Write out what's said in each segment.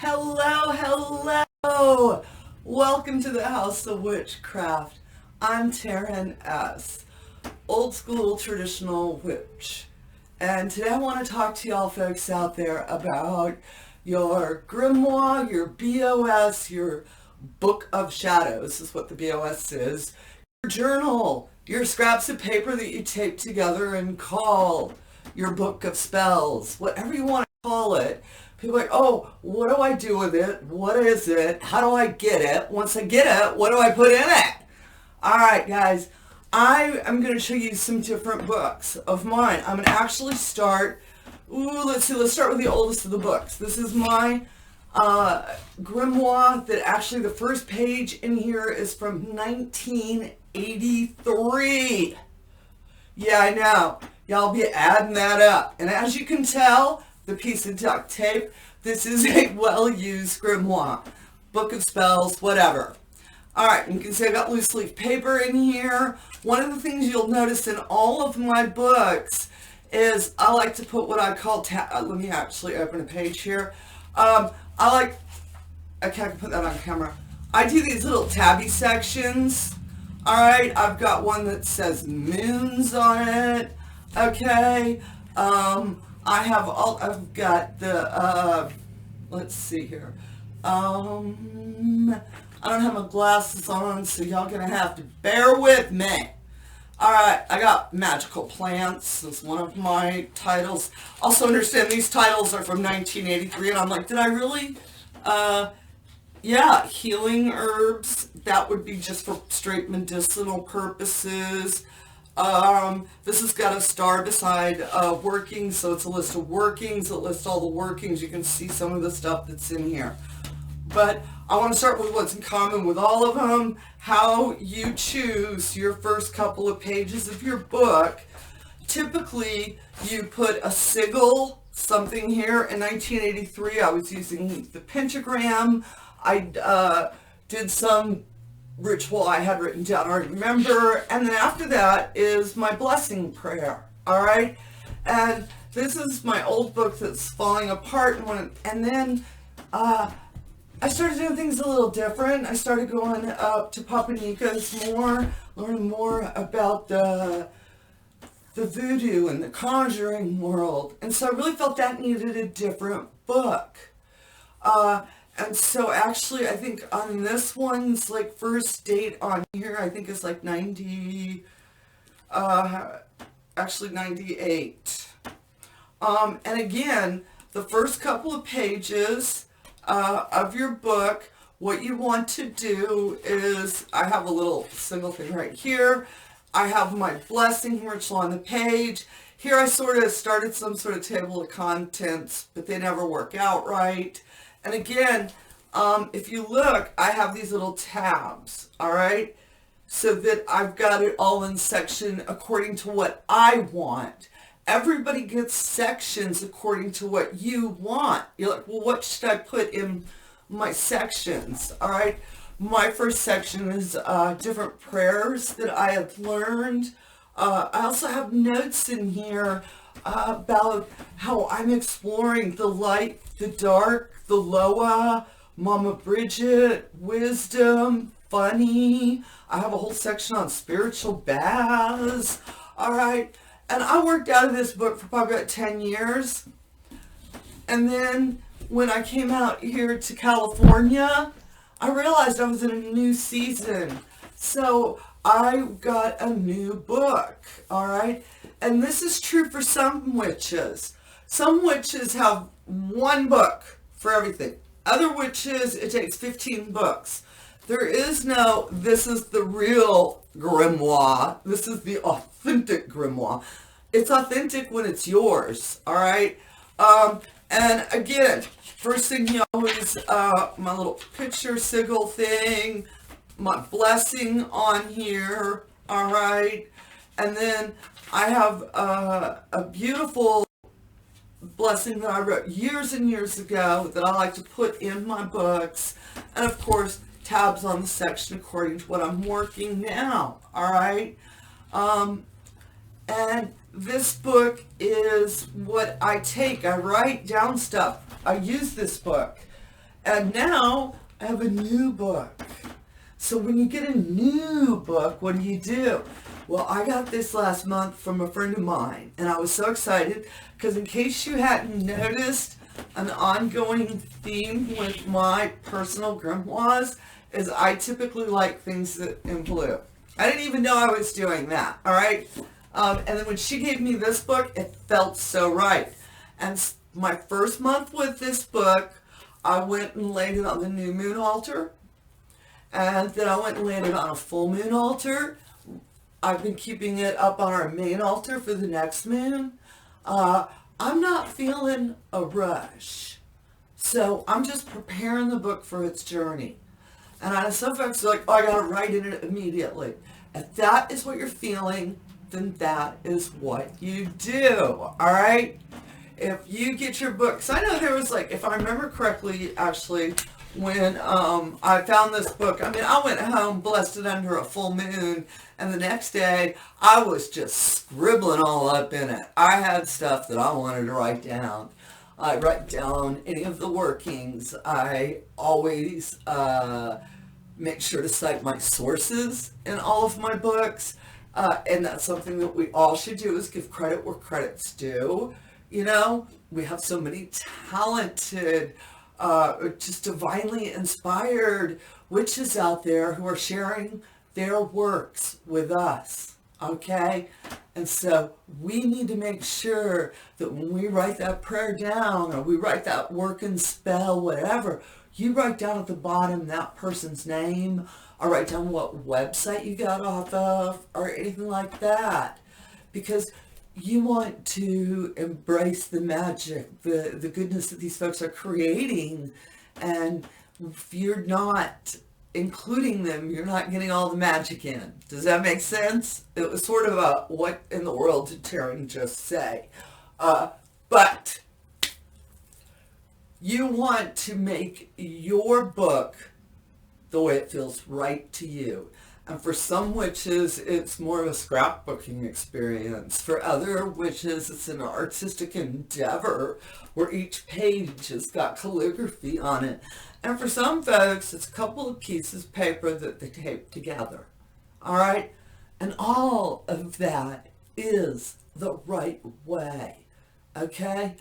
Hello, hello! Welcome to the House of Witchcraft. I'm Taren S, old school traditional witch. And today I want to talk to y'all folks out there about your grimoire, your BOS, your book of shadows is what the BOS is, your journal, your scraps of paper that you tape together and call your book of spells, whatever you want to call it. People are like, oh, what do I do with it? What is it? How do I get it? Once I get it, what do I put in it? All right, guys, I am going to show you some different books of mine. I'm going to actually start, let's start with the oldest of the books. This is my grimoire that actually the first page in here is from 1983. Yeah, I know. Y'all be adding that up. And as you can tell, the piece of duct tape, this is a well-used grimoire. Book of spells, whatever. Alright, you can see I got loose leaf paper in here. One of the things you'll notice in all of my books is I like to put what I call, let me actually open a page here. I can't put that on camera. I do these little tabby sections. Alright, I've got one that says moons on it. Okay, I've got the, let's see here. I don't have my glasses on, so y'all gonna have to bear with me. Alright, I got magical plants as one of my titles. Also understand these titles are from 1983, and I'm like, did I really? Yeah, healing herbs. That would be just for straight medicinal purposes. This has got a star beside workings, so it's a list of workings. It lists all the workings. You can see some of the stuff that's in here. But I want to start with what's in common with all of them, how you choose your first couple of pages of your book. Typically, you put a sigil, something here. In 1983, I was using the pentagram. I did some ritual I had written down, I remember, and then after that is my blessing prayer. All right, and this is my old book that's falling apart, and then I started doing things a little different. I started going up to Papanicas more, learning more about the voodoo and the conjuring world, and so I really felt that needed a different book. And so actually, I think on this one's like first date on here, I think is like 98. And again, the first couple of pages of your book, what you want to do is, I have a little single thing right here. I have my blessing ritual on the page. Here I sort of started some sort of table of contents, but they never work out right. And again, if you look, I have these little tabs, all right? So that I've got it all in section according to what I want. Everybody gets sections according to what you want. You're like, well, what should I put in my sections, all right? My first section is different prayers that I have learned. I also have notes in here about how I'm exploring the light, the dark, the Loa, Mama Bridget, wisdom, funny. I have a whole section on spiritual baths. All right. And I worked out of this book for probably about 10 years. And then when I came out here to California, I realized I was in a new season. So I got a new book. All right. And this is true for some witches. Some witches have one book for everything. Other witches, it takes 15 books. There is no, this is the real grimoire. This is the authentic grimoire. It's authentic when it's yours, all right? And again, first thing you always, my little picture sigil thing, my blessing on here, all right? And then I have a beautiful blessing that I wrote years and years ago that I like to put in my books. And of course, tabs on the section according to what I'm working now, all right? And this book is what I take. I write down stuff. I use this book. And now I have a new book. So when you get a new book, what do? Well, I got this last month from a friend of mine, and I was so excited because in case you hadn't noticed, an ongoing theme with my personal grimoires is I typically like things that in blue. I didn't even know I was doing that, all right? And then when she gave me this book, it felt so right. And my first month with this book, I went and laid it on the new moon altar. And then I went and laid it on a full moon altar. I've been keeping it up on our main altar for the next moon. I'm not feeling a rush. So I'm just preparing the book for its journey. And I know some folks are like, oh, I got to write in it immediately. If that is what you're feeling, then that is what you do, all right? If you get your books, I know there was like, if I remember correctly, actually, when I found this book, I mean, I went home, blessed it under a full moon, and the next day, I was just scribbling all up in it. I had stuff that I wanted to write down. I write down any of the workings. I always make sure to cite my sources in all of my books, and that's something that we all should do, is give credit where credit's due. You know, we have so many talented, just divinely inspired witches out there who are sharing their works with us, okay? And so we need to make sure that when we write that prayer down, or we write that working spell, whatever, you write down at the bottom that person's name, or write down what website you got off of, or anything like that. Because you want to embrace the magic, the goodness that these folks are creating. And if you're not including them, you're not getting all the magic in. Does that make sense? It was sort of a, what in the world did Taren just say? But you want to make your book the way it feels right to you. And for some witches, it's more of a scrapbooking experience. For other witches, it's an artistic endeavor where each page has got calligraphy on it. And for some folks, it's a couple of pieces of paper that they tape together. All right? And all of that is the right way. Okay?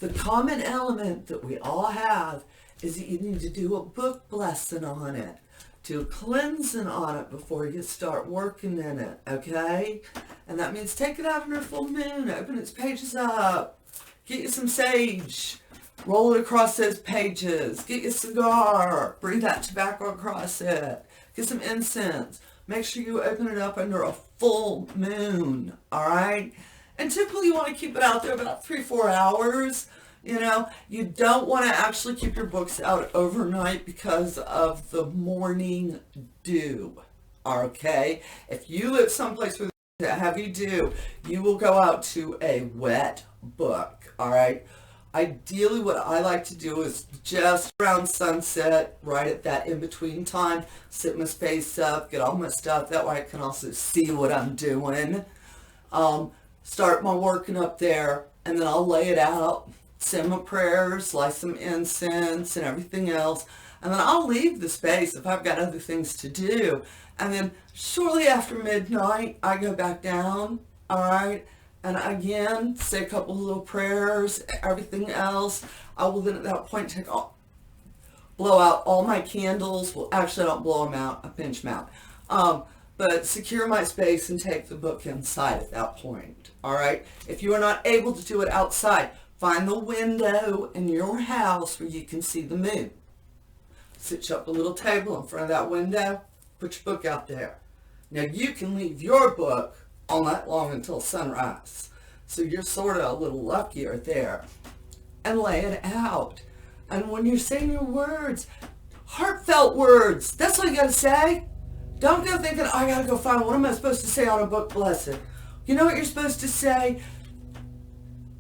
The common element that we all have is that you need to do a book blessing on it. Do a cleansing on it before you start working in it, okay? And that means take it out under full moon, open its pages up, get you some sage, roll it across those pages, get you a cigar, breathe that tobacco across it, get some incense, make sure you open it up under a full moon, all right? And typically you want to keep it out there about 3-4 hours. You know, you don't want to actually keep your books out overnight because of the morning dew, okay? If you live someplace with a heavy dew, you will go out to a wet book, all right? Ideally, what I like to do is just around sunset, right at that in-between time, sit my face up, get all my stuff. That way I can also see what I'm doing. Start my working up there, and then I'll lay it out. Say my prayers, light some incense and everything else. And then I'll leave the space if I've got other things to do. And then shortly after midnight, I go back down, all right? And again, say a couple of little prayers, everything else. I will then at that point blow out all my candles. Well, actually, I don't blow them out. I pinch them out. But secure my space and take the book inside at that point, all right? If you are not able to do it outside, find the window in your house where you can see the moon. Sit you up a little table in front of that window. Put your book out there. Now you can leave your book all night long until sunrise. So you're sort of a little luckier there. And lay it out. And when you're saying your words, heartfelt words, that's all you got to say. Don't go thinking, oh, I got to go find, what am I supposed to say on a book blessing? You know what you're supposed to say?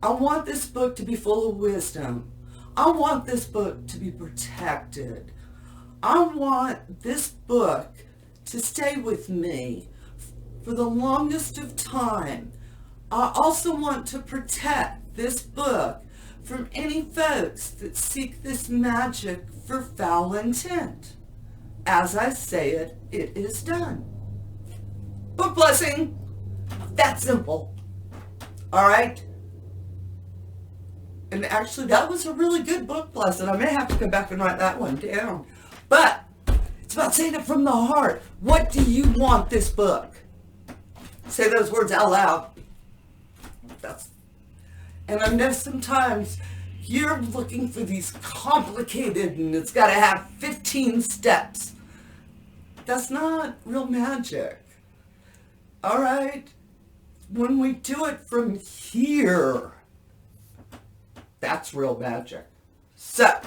I want this book to be full of wisdom. I want this book to be protected. I want this book to stay with me for the longest of time. I also want to protect this book from any folks that seek this magic for foul intent. As I say it, it is done. Book blessing. That simple. All right? And actually, that was a really good book blessing. I may have to go back and write that one down. But it's about saying it from the heart. What do you want this book? Say those words out loud. And I know sometimes you're looking for these complicated, and it's got to have 15 steps. That's not real magic. All right? When we do it from here, that's real magic. So,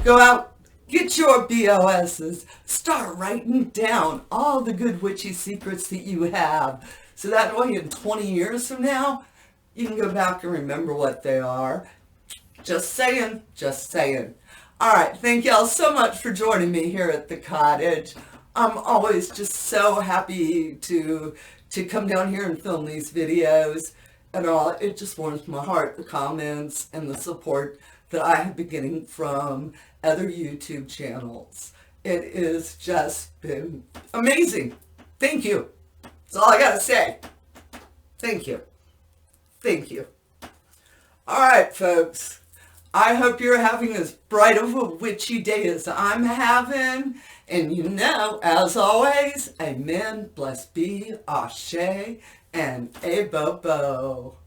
go out, get your BOSs, start writing down all the good witchy secrets that you have. So that way in 20 years from now, you can go back and remember what they are. Just saying, just saying. All right, thank y'all so much for joining me here at the cottage. I'm always just so happy to come down here and film these videos and all. It just warms my heart, the comments and the support that I have been getting from other YouTube channels. It has just been amazing. Thank you. That's all I gotta say. Thank you. Thank you. All right, folks. I hope you're having as bright of a witchy day as I'm having. And you know, as always, amen, blessed be, ashe, and a bobo.